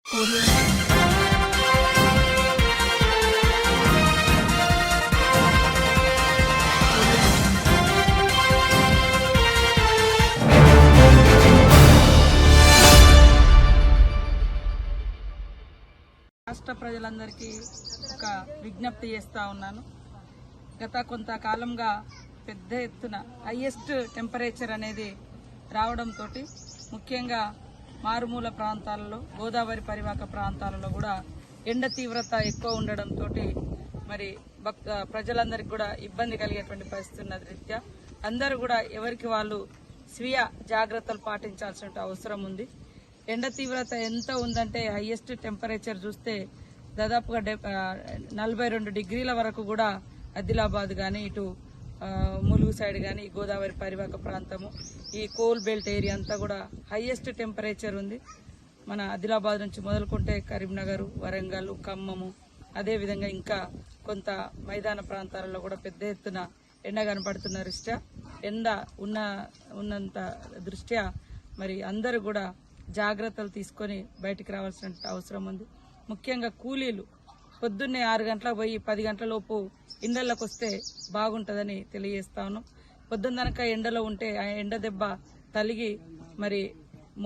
రాష్ట్ర ప్రజలందరికీ ఒక విజ్ఞప్తి చేస్తా ఉన్నాను. గత కొంతకాలంగా పెద్ద ఎత్తున హైయెస్ట్ టెంపరేచర్ అనేది రావడంతో ముఖ్యంగా మారుమూల ప్రాంతాలలో, గోదావరి పరివాహక ప్రాంతాలలో కూడా ఎండ తీవ్రత ఎక్కువ ఉండడంతో మరి ప్రజలందరికీ కూడా ఇబ్బంది కలిగేటువంటి పరిస్థితి ఉన్న రీత్యా అందరూ కూడా ఎవరికి వాళ్ళు స్వీయ జాగ్రత్తలు పాటించాల్సిన అవసరం ఉంది. ఎండ తీవ్రత ఎంత ఉందంటే హైయెస్ట్ టెంపరేచర్ చూస్తే దాదాపుగా 42 డిగ్రీల వరకు కూడా ఆదిలాబాద్ కానీ, ఇటు ములుగు సైడ్ కానీ, గోదావరి పరివాహక ప్రాంతము, ఈ కోల్ బెల్ట్ ఏరియా అంతా కూడా హైయెస్ట్ టెంపరేచర్ ఉంది. మన ఆదిలాబాద్ నుంచి మొదలుకుంటే కరీంనగర్, వరంగల్, ఖమ్మము, అదేవిధంగా ఇంకా కొంత మైదాన ప్రాంతాలలో కూడా పెద్ద ఎత్తున ఎండ కనపడుతున్న దృష్ట్యా, ఎండ ఉన్నంత దృష్ట్యా మరి అందరూ కూడా జాగ్రత్తలు తీసుకొని బయటికి రావాల్సిన అవసరం ఉంది. ముఖ్యంగా కూలీలు పొద్దున్నే 6 గంటలకు పోయి 10 గంటల లోపు ఇండ్లలోకి వస్తే బాగుంటుందని తెలియజేస్తా ఉన్నాం. పొద్దున్ననక ఎండలో ఉంటే ఆ ఎండ దెబ్బ తలిగి మరి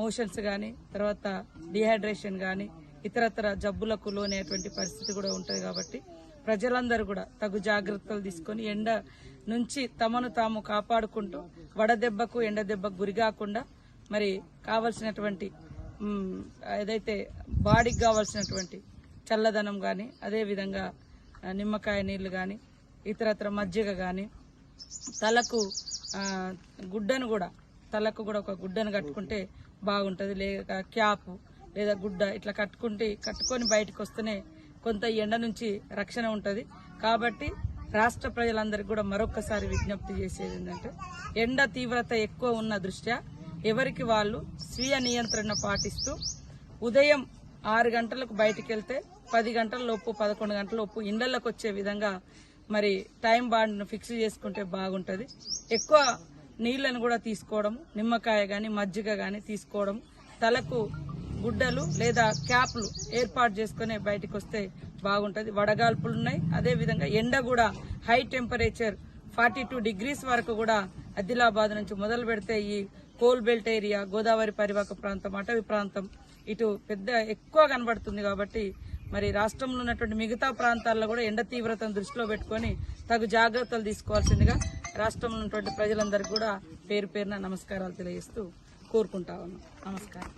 మోషన్స్ కానీ, తర్వాత డిహైడ్రేషన్ కానీ, ఇతరతర జబ్బులకు లోనేటువంటి పరిస్థితి కూడా ఉంటుంది. కాబట్టి ప్రజలందరూ కూడా తగు జాగ్రత్తలు తీసుకొని ఎండ నుంచి తమను తాము కాపాడుకుంటూ వడదెబ్బకు, ఎండ దెబ్బకు గురికాకుండా మరి కావలసినటువంటి ఏదైతే బాడీకి కావాల్సినటువంటి చల్లదనం కానీ, అదేవిధంగా నిమ్మకాయ నీళ్లు కానీ, ఇతరత్ర మజ్జిగ కానీ, తలకు కూడా ఒక గుడ్డను కట్టుకుంటే బాగుంటుంది. లేదా క్యాప్ లేదా గుడ్డ ఇట్లా కట్టుకొని బయటకు వస్తేనే కొంత ఎండ నుంచి రక్షణ ఉంటుంది. కాబట్టి రాష్ట్ర ప్రజలందరికీ కూడా మరొకసారి విజ్ఞప్తి చేసేది ఏంటంటే, ఎండ తీవ్రత ఎక్కువ ఉన్న దృష్ట్యా ఎవరికి వాళ్ళు స్వీయ నియంత్రణ పాటిస్తూ ఉదయం 6 గంటలకు బయటికి వెళ్తే 10 గంటల లోపు, 11 గంటల లోపు ఇండ్లలోకి వచ్చే విధంగా మరి టైం బాండ్ను ఫిక్స్ చేసుకుంటే బాగుంటుంది. ఎక్కువ నీళ్లను కూడా తీసుకోవడం, నిమ్మకాయ కానీ, మజ్జిగ కానీ తీసుకోవడం, తలకు గుడ్డలు లేదా క్యాప్లు ఏర్పాటు చేసుకుని బయటకు వస్తే బాగుంటుంది. వడగాల్పులు ఉన్నాయి. అదేవిధంగా ఎండ కూడా హై టెంపరేచర్ 42 డిగ్రీస్ వరకు కూడా ఆదిలాబాద్ నుంచి మొదలు పెడితే ఈ కోల్ బెల్ట్ ఏరియా, గోదావరి పరివాహక ప్రాంతం, అటవీ ప్రాంతం ఇటు ఎక్కువ కనబడుతుంది. కాబట్టి మరి రాష్ట్రంలో ఉన్నటువంటి మిగతా ప్రాంతాల్లో కూడా ఎండ తీవ్రతను దృష్టిలో పెట్టుకొని తగు జాగ్రత్తలు తీసుకోవాల్సిందిగా రాష్ట్రంలో ఉన్నటువంటి ప్రజలందరికీ కూడా పేరు పేరున నమస్కారాలు తెలియజేస్తూ కోరుకుంటా ఉన్నాం. నమస్కారం.